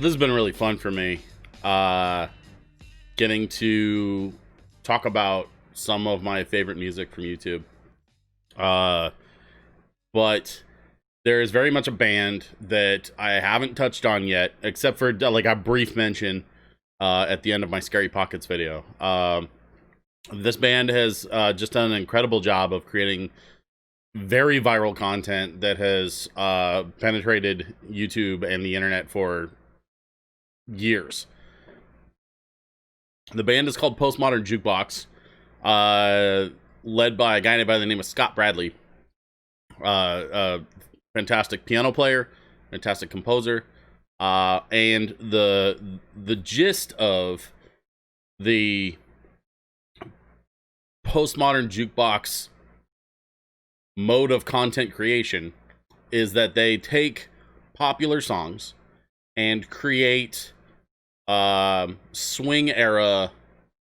this has been really fun for me, getting to talk about some of my favorite music from YouTube. But there is very much a band that I haven't touched on yet, except for like a brief mention at the end of my Scary Pockets video. This band has just done an incredible job of creating very viral content that has penetrated YouTube and the internet for years. The band is called Postmodern Jukebox, led by a guy by the name of Scott Bradley. Fantastic piano player, fantastic composer, and the gist of the Postmodern Jukebox mode of content creation is that they take popular songs and create swing era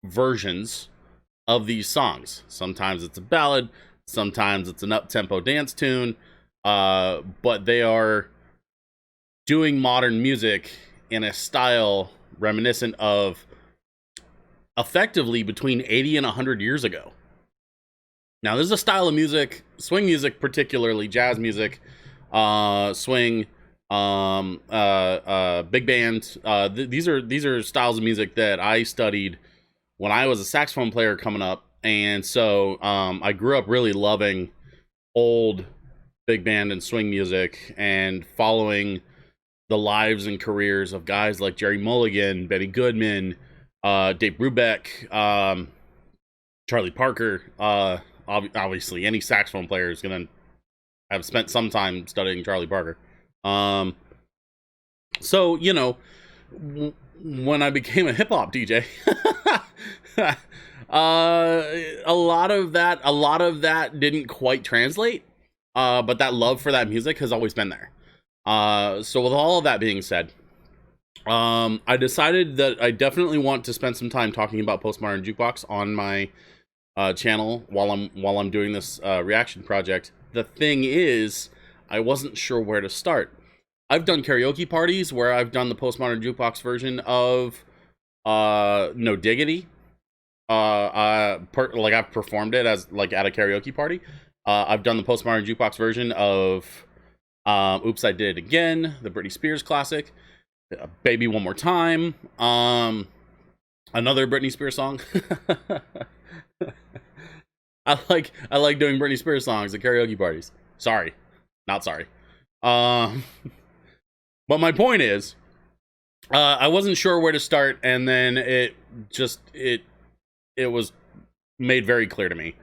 versions of these songs. Sometimes it's a ballad, sometimes it's an up-tempo dance tune, but they are doing modern music in a style reminiscent of effectively between 80 and 100 years ago. Now, this is a style of music, swing music particularly, jazz music, swing, big band. These are styles of music that I studied when I was a saxophone player coming up, and so I grew up really loving old big band and swing music and following the lives and careers of guys like Jerry Mulligan, Benny Goodman, Dave Brubeck, Charlie Parker. Obviously, any saxophone player is going to have spent some time studying Charlie Parker. So, you know, when I became a hip-hop DJ, a lot of that didn't quite translate, but that love for that music has always been there. So with all of that being said, I decided that I definitely want to spend some time talking about Postmodern Jukebox on my channel while I'm doing this reaction project. The thing is, I wasn't sure where to start. I've done karaoke parties where I've done the Postmodern Jukebox version of No Diggity. Like I've performed it as like at a karaoke party. I've done the Postmodern Jukebox version of Oops, I Did It Again, the Britney Spears classic, Baby One More Time, another Britney Spears song. I like doing Britney Spears songs at karaoke parties. Sorry, not sorry. But my point is, I wasn't sure where to start, and then it was made very clear to me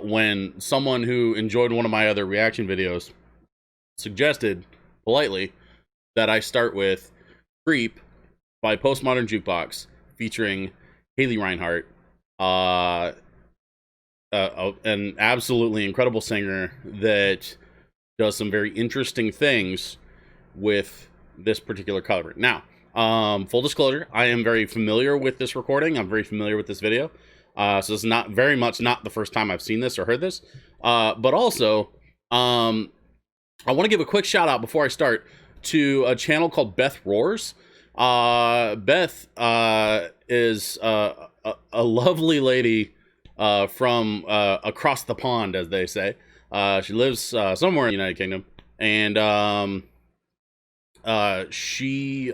when someone who enjoyed one of my other reaction videos suggested politely that I start with Creep by Postmodern Jukebox featuring Haley Reinhart, an absolutely incredible singer that does some very interesting things with this particular cover. Now, full disclosure, I am very familiar with this recording. I'm very familiar with this video. So it's not very much not the first time I've seen this or heard this. But also, I want to give a quick shout out before I start to a channel called Beth Roars. Beth is a lovely lady from across the pond, as they say. She lives somewhere in the United Kingdom, and she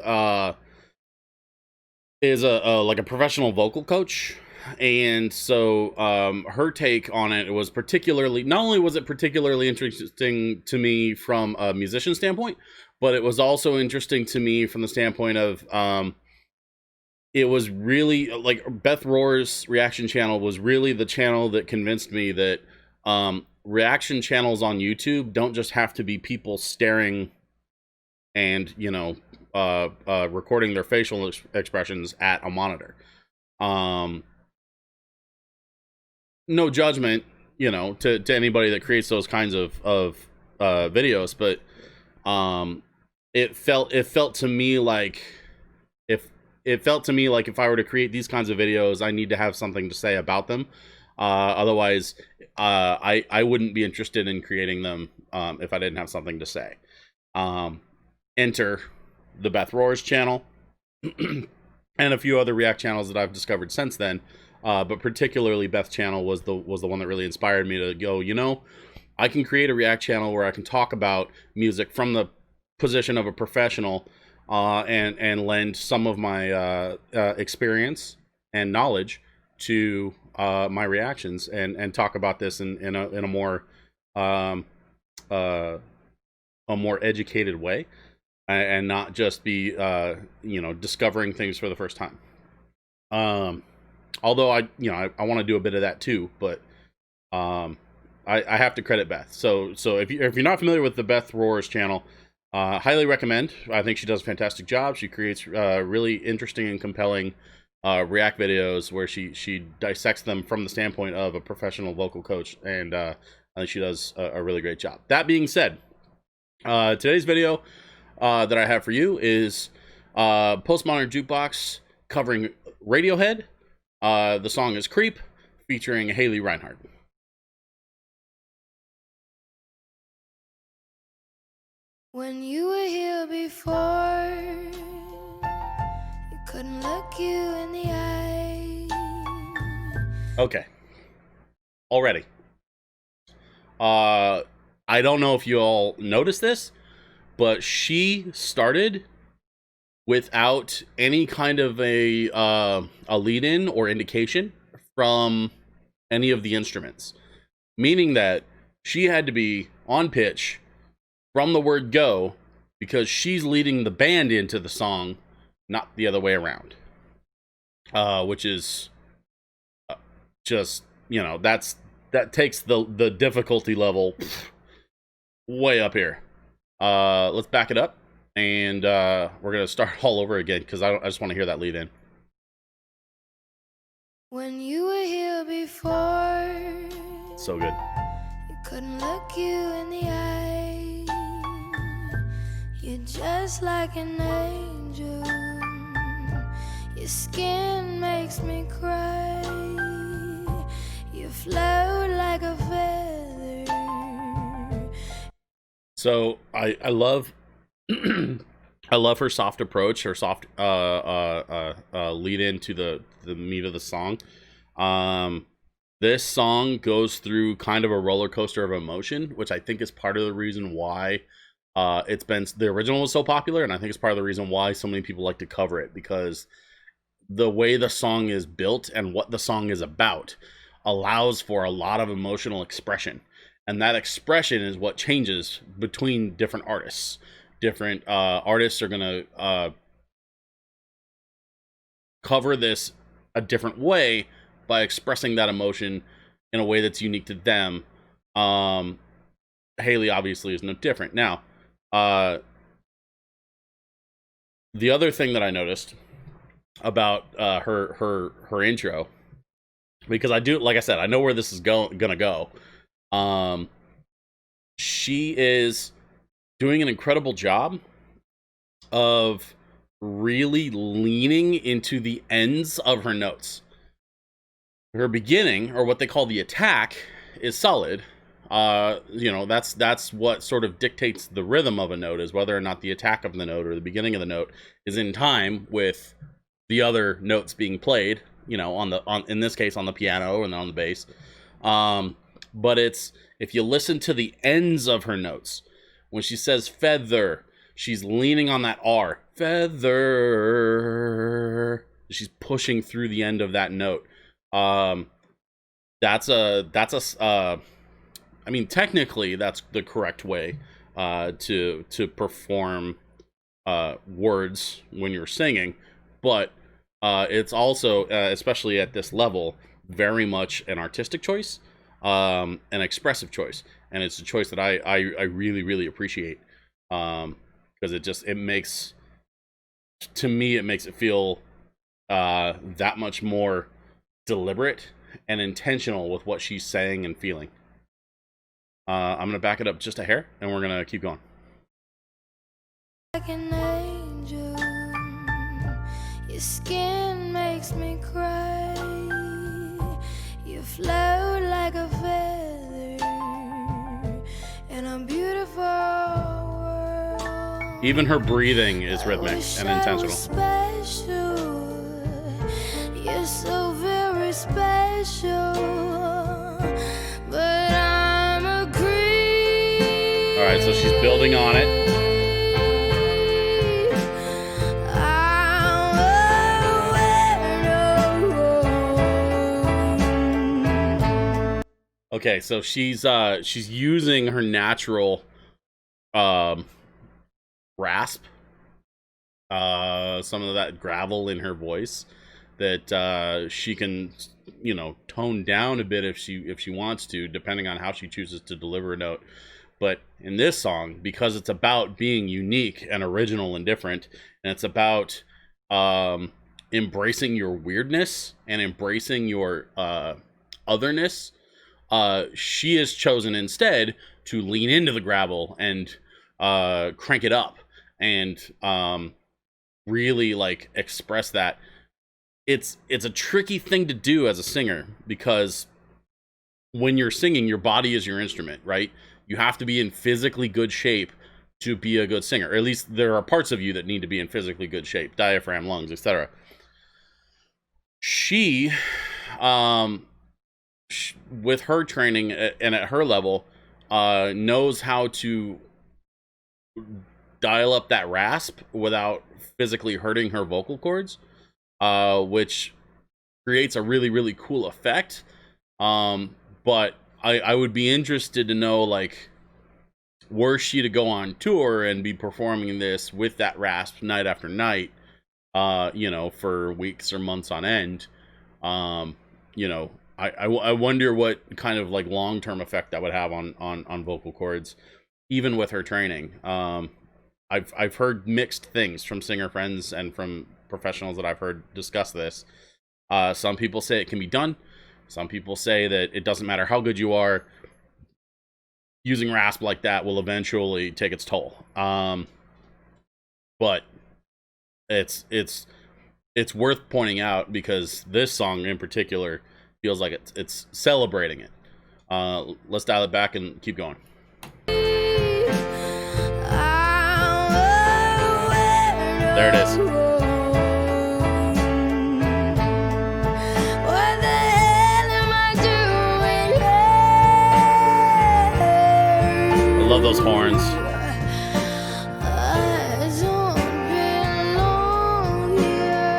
is like a professional vocal coach. And so her take on it was particularly, not only was it particularly interesting to me from a musician standpoint, but it was also interesting to me from the standpoint of it was really like Beth Roar's reaction channel was really the channel that convinced me that reaction channels on YouTube don't just have to be people staring and, you know, recording their facial expressions at a monitor. No judgment, you know, to anybody that creates those kinds of videos, but it felt to me like if I were to create these kinds of videos, I need to have something to say about them. Otherwise, I wouldn't be interested in creating them if I didn't have something to say. Enter the Beth Roars channel, and a few other React channels that I've discovered since then. But particularly Beth's channel was the one that really inspired me to go, you know, I can create a React channel where I can talk about music from the position of a professional, and lend some of my experience and knowledge to my reactions, and talk about this in a more a more educated way, and not just be you know, discovering things for the first time. Although I want to do a bit of that too, but I have to credit Beth. So if you're not familiar with the Beth Roars channel, highly recommend. I think she does a fantastic job. She creates really interesting and compelling React videos where she dissects them from the standpoint of a professional vocal coach, and I think she does a really great job. That being said, today's video that I have for you is Postmodern Jukebox covering Radiohead. The song is Creep, featuring Haley Reinhart. When you were here before, you couldn't look you in the eye. Okay. Already. I don't know if you all noticed this, but she started without any kind of a lead-in or indication from any of the instruments, meaning that she had to be on pitch from the word go, because she's leading the band into the song, not the other way around. Which is just, you know, that takes the difficulty level way up here. Let's back it up, and we're gonna start all over again, because I just want to hear that lead in. When you were here before, So good. you couldn't look you in the eye. You're just like an angel. Your skin makes me cry. You float like a feather. So I love I love her soft approach, her soft lead into the meat of the song. This song goes through kind of a roller coaster of emotion, which I think is part of the reason why it's been, the original was so popular, and I think it's part of the reason why so many people like to cover it, because the way the song is built and what the song is about allows for a lot of emotional expression, and that expression is what changes between different artists. Different artists are gonna cover this a different way by expressing that emotion in a way that's unique to them. Haley obviously is no different. Now, the other thing that I noticed about her intro, because I do, like I said, I know where this is gonna go. She is doing an incredible job of really leaning into the ends of her notes. Her beginning, or what they call the attack, is solid. You know, that's what sort of dictates the rhythm of a note, is whether or not the attack of the note or the beginning of the note is in time with the other notes being played, you know, in this case on the piano and on the bass. But it's, if you listen to the ends of her notes, when she says feather, she's leaning on that R. Feather. She's pushing through the end of that note. I mean, technically, that's the correct way to perform words when you're singing, but it's also, especially at this level, very much an artistic choice, an expressive choice, and it's a choice that I really, really appreciate, because it makes, to me, it makes it feel that much more deliberate and intentional with what she's saying and feeling. I'm gonna back it up just a hair, and we're gonna keep going. Like an angel, your skin makes me cry. You float like a feather in a beautiful world. Even her breathing is rhythmic and intentional. Special. You're so very special. But I'm a creep. All right, so she's building on it. Okay, so she's using her natural rasp, some of that gravel in her voice that she can, you know, tone down a bit if she wants to, depending on how she chooses to deliver a note. But in this song, because it's about being unique and original and different, and it's about embracing your weirdness and embracing your otherness, she has chosen instead to lean into the gravel and crank it up and really like express that. It's a tricky thing to do as a singer, because when you're singing, your body is your instrument, right? You have to be in physically good shape to be a good singer, or at least there are parts of you that need to be in physically good shape, diaphragm, lungs, etc. She with her training and at her level, knows how to dial up that rasp without physically hurting her vocal cords, which creates a really, really cool effect. But I would be interested to know, like, were she to go on tour and be performing this with that rasp night after night, you know, for weeks or months on end, you know, I wonder what kind of like long-term effect that would have on vocal cords, even with her training. I've heard mixed things from singer friends and from professionals that I've heard discuss this. Some people say it can be done. Some people say that it doesn't matter how good you are, using rasp like that will eventually take its toll. But it's worth pointing out because this song in particular feels like it's celebrating it. Let's dial it back and keep going. There it is. What the hell am I doing? I love those horns. I don't belong here.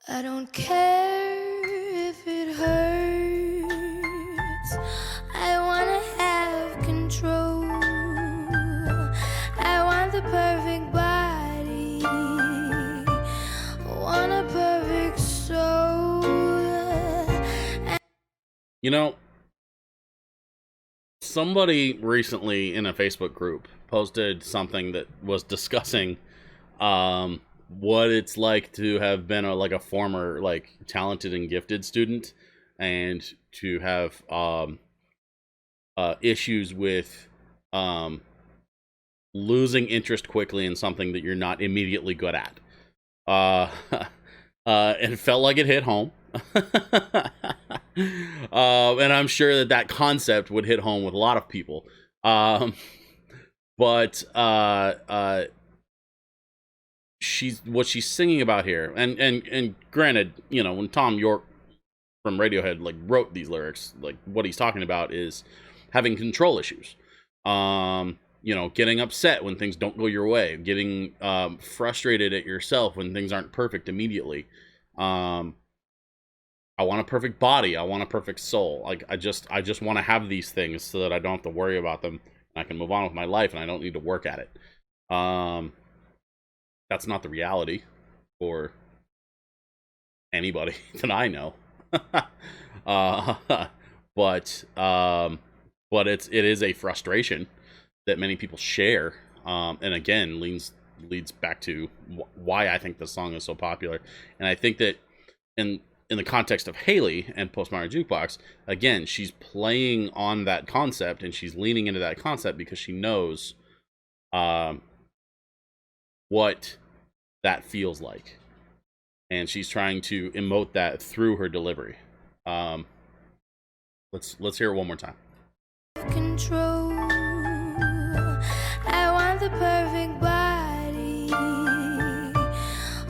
I don't care if it hurts. I wanna have control. I want the perfect body. Want a perfect soul. You know, somebody recently in a Facebook group posted something that was discussing what it's like to have been a former like talented and gifted student, and to have issues with losing interest quickly in something that you're not immediately good at. And it felt like it hit home. And I'm sure that concept would hit home with a lot of people. But what she's singing about here, and granted, you know, when Tom York from Radiohead like wrote these lyrics, like what he's talking about is having control issues. You know, getting upset when things don't go your way, getting frustrated at yourself when things aren't perfect immediately. I want a perfect body. I want a perfect soul. Like I just want to have these things so that I don't have to worry about them. And I can move on with my life, and I don't need to work at it. That's not the reality for anybody that I know. But it is a frustration that many people share, and again leads back to why I think this song is so popular. And I think that in the context of Haley and Postmodern Jukebox, again, she's playing on that concept, and she's leaning into that concept because she knows what that feels like, and she's trying to emote that through her delivery. Let's hear it one more time. Control. the perfect body,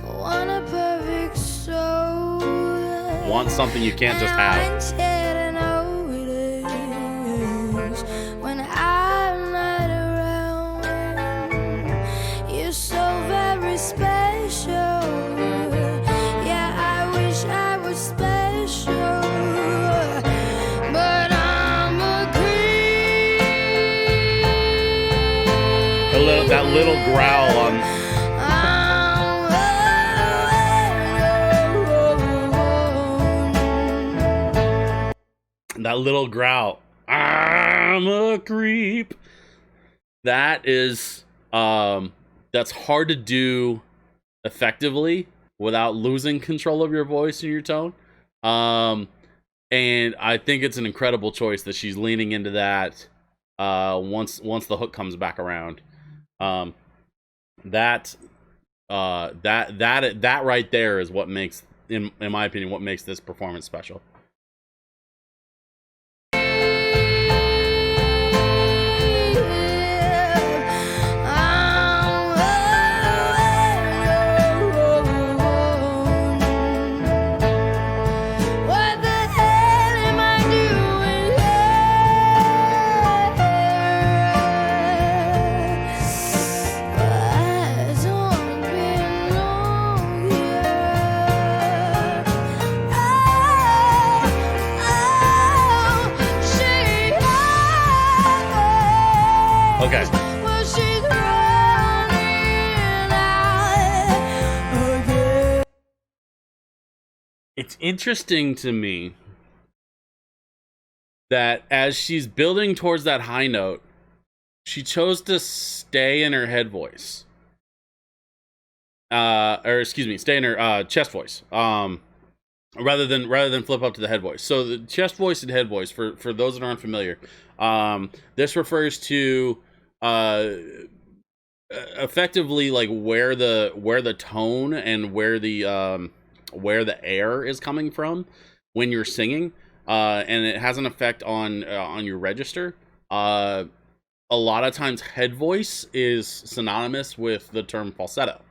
want a perfect soul. Want something you can't just have. When I'm not around, you're so very special. Yeah, I wish I was special, but I'm a creep. That little growl on. That little growl. I'm a creep. That is that's hard to do effectively without losing control of your voice and your tone. And I think it's an incredible choice that she's leaning into that once the hook comes back around. That right there is what makes, in my opinion, what makes this performance special. Okay. It's interesting to me that as she's building towards that high note, she chose to stay in her head voice. Stay in her chest voice. Rather than flip up to the head voice. So the chest voice and head voice, for those that aren't familiar, this refers to effectively like where the tone and where the air is coming from when you're singing, and it has an effect on your register. A lot of times head voice is synonymous with the term falsetto.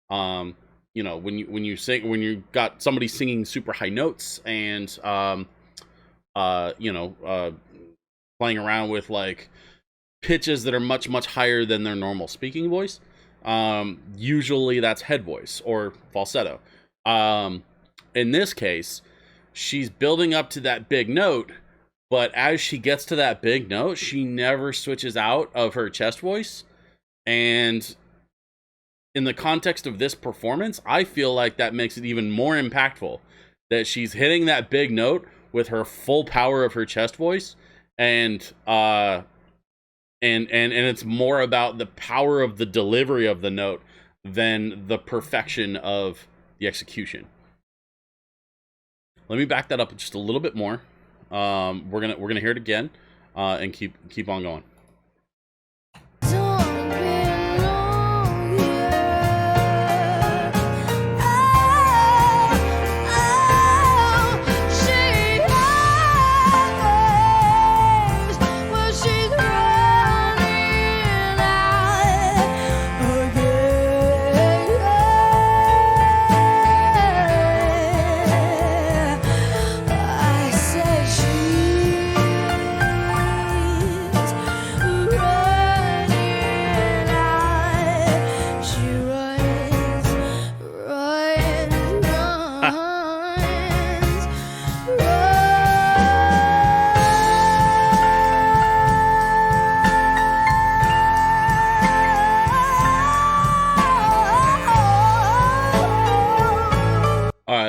When you sing, when you got somebody singing super high notes and playing around with like pitches that are much higher than their normal speaking voice, usually that's head voice or falsetto. In this case, she's building up to that big note, but as she gets to that big note, she never switches out of her chest voice. And in the context of this performance, I feel like that makes it even more impactful that she's hitting that big note with her full power of her chest voice, and it's more about the power of the delivery of the note than the perfection of the execution. Let me back that up just a little bit more. We're gonna hear it again, and keep on going.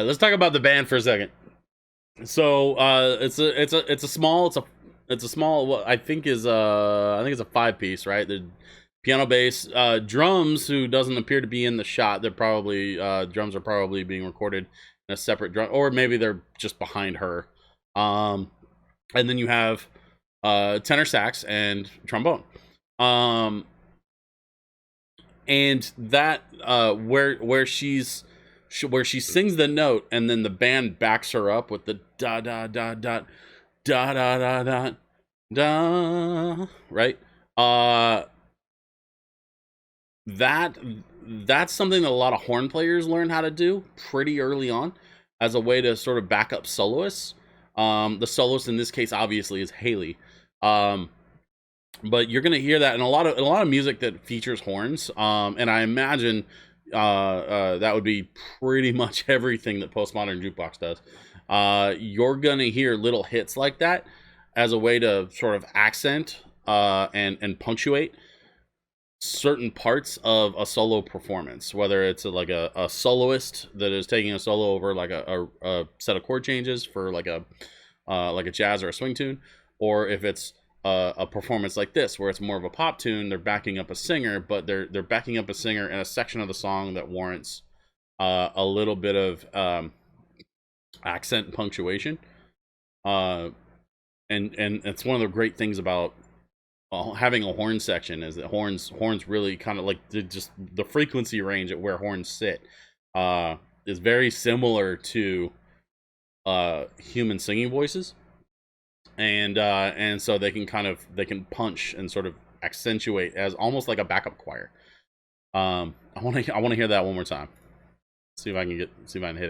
Let's talk about the band for a second. So it's a small what I think is it's a 5-piece, right? The piano, bass, drums, who doesn't appear to be in the shot. They're probably drums are probably being recorded in a separate drum, or maybe they're just behind her. And then you have tenor sax and trombone. And that where she sings the note, and then the band backs her up with the da da da da da da da da da, right? that that's something that a lot of horn players learn how to do pretty early on as a way to sort of back up soloists. The soloist in this case obviously is Haley. Um, but you're gonna hear that in a lot of music that features horns. And I imagine that would be pretty much everything that Postmodern Jukebox does. You're gonna hear little hits like that as a way to sort of accent and punctuate certain parts of a solo performance, whether it's like a soloist that is taking a solo over like a set of chord changes for like a jazz or a swing tune, or if it's a performance like this where it's more of a pop tune, they're backing up a singer, but they're backing up a singer in a section of the song that warrants a little bit of accent and punctuation. And it's one of the great things about having a horn section is that horns really kind of like just the frequency range at where horns sit is very similar to human singing voices, and so they can punch and sort of accentuate as almost like a backup choir. I want to hear that one more time. See if I can hit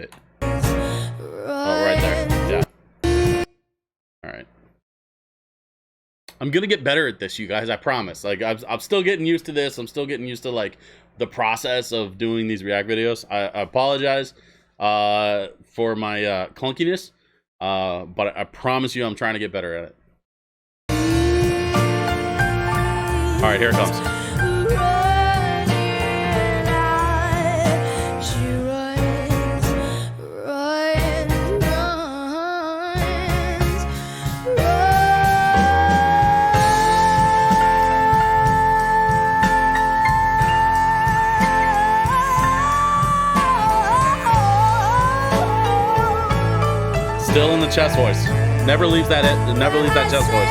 it. Oh, right there. Yeah. All right. I'm gonna get better at this, you guys. I promise. Like I'm still getting used to this. I'm still getting used to like the process of doing these React videos. I apologize for my clunkiness, but I promise you, I'm trying to get better at it. All right, here it comes. Still in the chest voice. Never leaves that chest voice.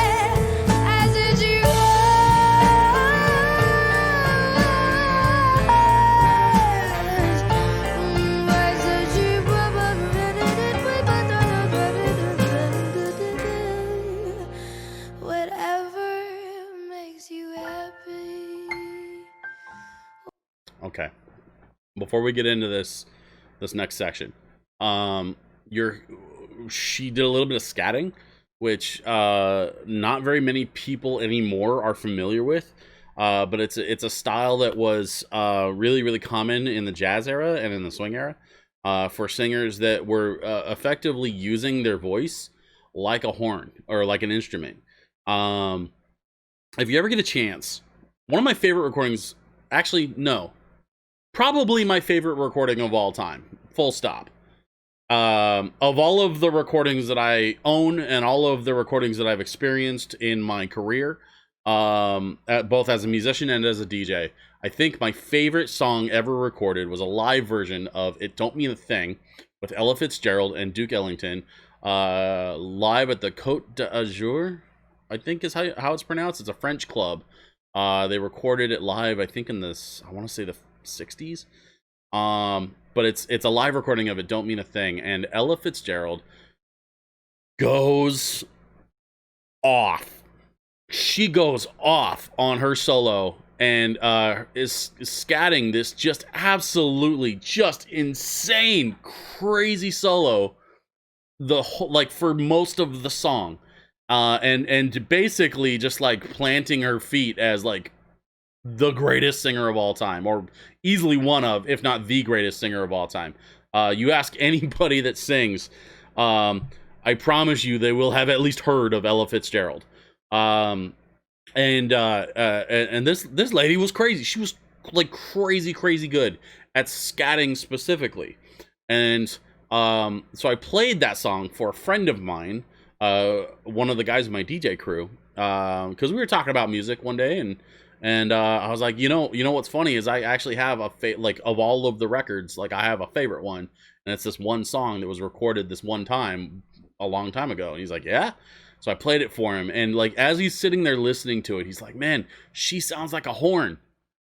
Whatever makes you happy. Okay. Before we get into this next section, she did a little bit of scatting, which not very many people anymore are familiar with. But it's a style that was really common in the jazz era and in the swing era for singers that were effectively using their voice like a horn or like an instrument. If you ever get a chance, one of my favorite recordings, actually no, probably my favorite recording of all time, full stop. Of all of the recordings that I own and all of the recordings that I've experienced in my career, both as a musician and as a DJ, I think my favorite song ever recorded was a live version of It Don't Mean a Thing with Ella Fitzgerald and Duke Ellington, live at the Côte d'Azur, I think is how it's pronounced. It's a French club. They recorded it live, I think in I want to say the 60s. But it's a live recording of It Don't Mean a Thing, and Ella Fitzgerald goes off. She goes off on her solo and is scatting this just absolutely just insane, crazy solo for most of the song, and basically just like planting her feet as like the greatest singer of all time, or easily one of, if not the greatest singer of all time. You ask anybody that sings, I promise you they will have at least heard of Ella Fitzgerald. And this lady was crazy. She was like crazy good at scatting specifically. And so I played that song for a friend of mine, one of the guys in my DJ crew, because we were talking about music one day, and I was like, you know what's funny is I actually have like of all of the records, like I have a favorite one, and it's this one song that was recorded this one time a long time ago. And he's like, yeah. So I played it for him, and like as he's sitting there listening to it, he's like, man, she sounds like a horn.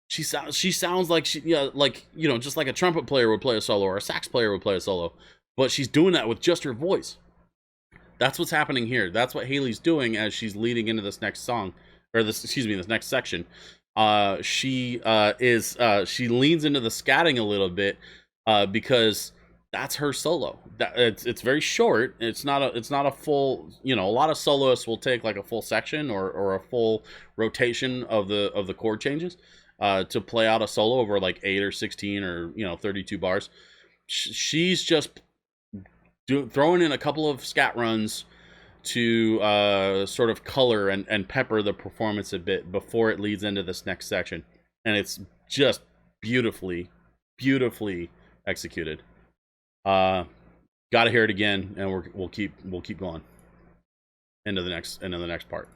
She sounds like just like a trumpet player would play a solo or a sax player would play a solo, but she's doing that with just her voice. That's what's happening here. That's what Haley's doing as she's leading into this next song, or this next section. She leans into the scatting a little bit because that's her solo. That it's very short. It's not a full, you know, a lot of soloists will take like a full section or a full rotation of the chord changes to play out a solo over like 8 or 16 or, you know, 32 bars. She's just throwing in a couple of scat runs to sort of color and pepper the performance a bit before it leads into this next section, and it's just beautifully executed. Gotta hear it again, and we'll keep going into the next part.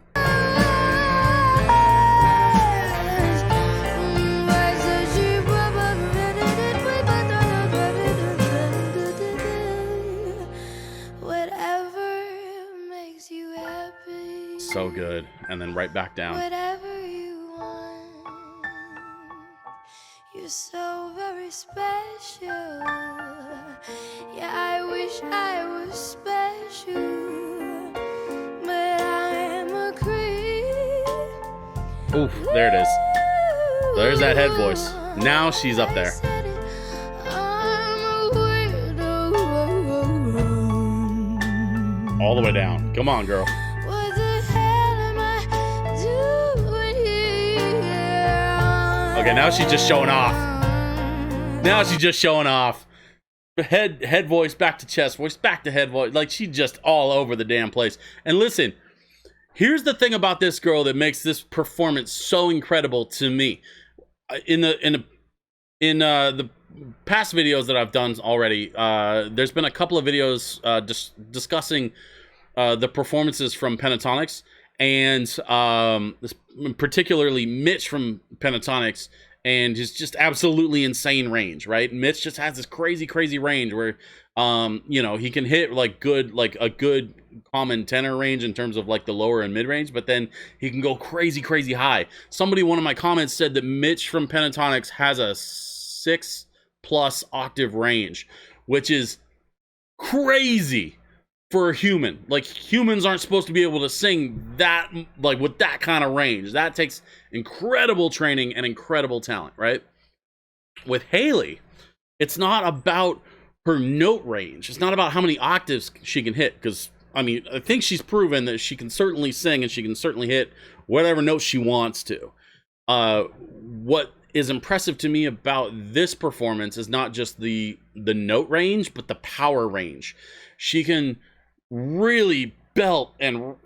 So good. And then right back down. Whatever you want, you're so very special. Yeah, I wish I was special, but I'm a creep. Oof, there it is. There's that head voice. Now she's up there. All the way down. Come on, girl. Okay, now she's just showing off. Now she's just showing off. Head voice back to chest voice, back to head voice. Like, she's just all over the damn place. And listen, here's the thing about this girl that makes this performance so incredible to me. In the past videos that I've done already, there's been a couple of videos discussing the performances from Pentatonics, and particularly Mitch from Pentatonics, and his just absolutely insane range, right? Mitch just has this crazy range where, you know, he can hit like a good common tenor range in terms of like the lower and mid range, but then he can go crazy high. One of my comments said that Mitch from Pentatonics has a 6+ octave range, which is crazy for a human. Like, humans aren't supposed to be able to sing that, like, with that kind of range. That takes incredible training and incredible talent, right? With Haley, it's not about her note range. It's not about how many octaves she can hit, because, I mean, I think she's proven that she can certainly sing and she can certainly hit whatever note she wants to. What is impressive to me about this performance is not just the note range, but the power range. She can really belt and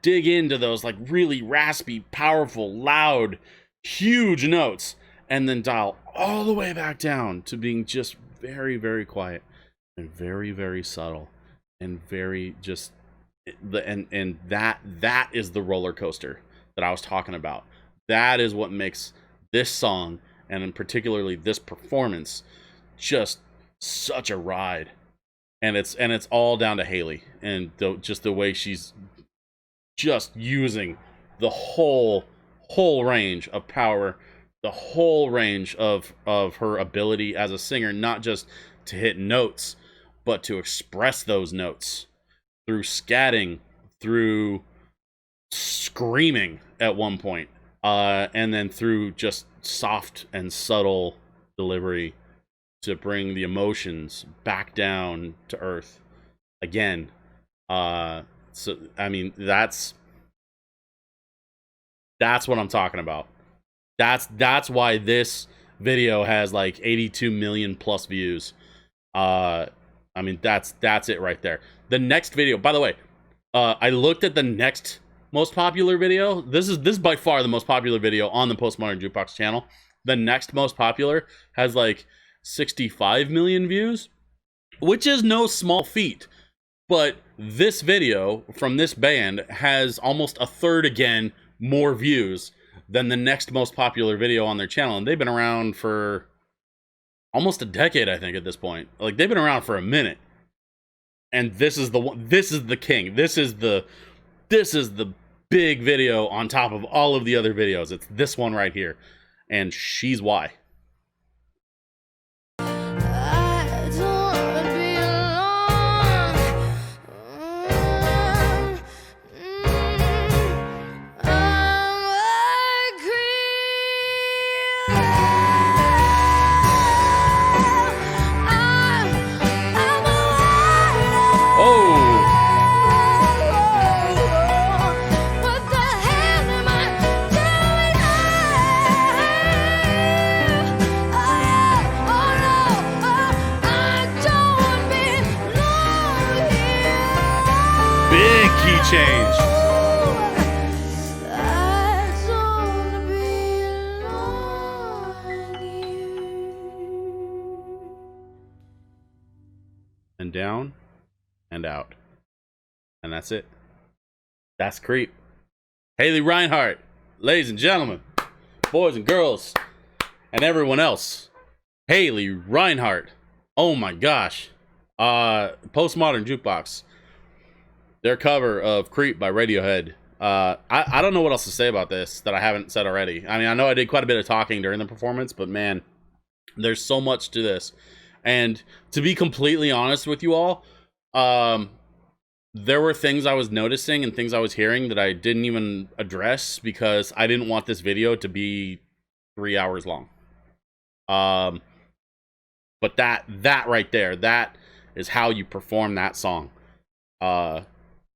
dig into those like really raspy, powerful, loud, huge notes, and then dial all the way back down to being just very quiet and very subtle and very just and that is the roller coaster that I was talking about. That is what makes this song, and in particularly this performance, just such a ride. And it's all down to Haley and just the way she's just using the whole range of power, the whole range of her ability as a singer, not just to hit notes, but to express those notes through scatting, through screaming at one point, and then through just soft and subtle delivery to bring the emotions back down to earth again. So I mean, that's what I'm talking about. That's why this video has like 82 million plus views. I mean, that's it right there. The next video, by the way, I looked at the next most popular video. This is by far the most popular video on the Postmodern Jukebox channel. The next most popular has like 65 million views, which is no small feat. But this video from this band has almost a third again more views than the next most popular video on their channel, and they've been around for almost a decade, I think, at this point. Like, they've been around for a minute, and this is the one. This is the king. This is the big video on top of all of the other videos. It's this one right here, and she's why. change. I don't belong here. And down and out. And that's it. That's Creep. Haley Reinhart, ladies and gentlemen, boys and girls, and everyone else. Haley Reinhart. Oh my gosh. Postmodern Jukebox. Their cover of Creep by Radiohead. I don't know what else to say about this that I haven't said already. I mean, I know I did quite a bit of talking during the performance, but man, there's so much to this. And to be completely honest with you all, there were things I was noticing and things I was hearing that I didn't even address because I didn't want this video to be 3 hours long. But that right there, that is how you perform that song.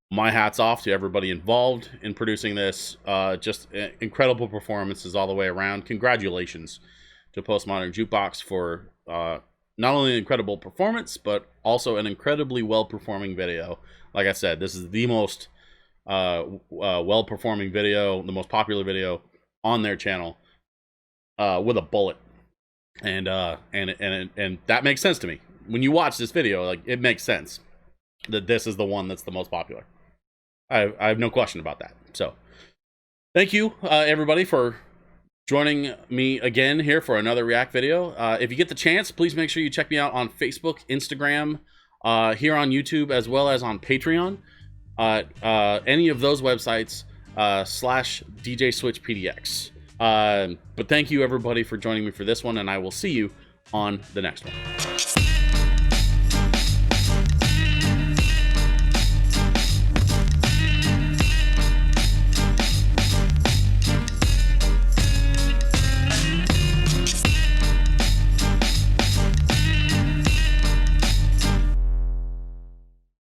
My hat's off to everybody involved in producing this. Just incredible performances all the way around. Congratulations to Postmodern Jukebox for not only an incredible performance, but also an incredibly well-performing video. Like I said, this is the most well-performing video, the most popular video on their channel, with a bullet. And that makes sense to me. When you watch this video, like, it makes sense that this is the one that's the most popular. I have no question about that. So, thank you, everybody, for joining me again here for another React video. If you get the chance, please make sure you check me out on Facebook, Instagram, here on YouTube, as well as on Patreon. Any of those websites, /DJ Switch PDX. But thank you, everybody, for joining me for this one, and I will see you on the next one.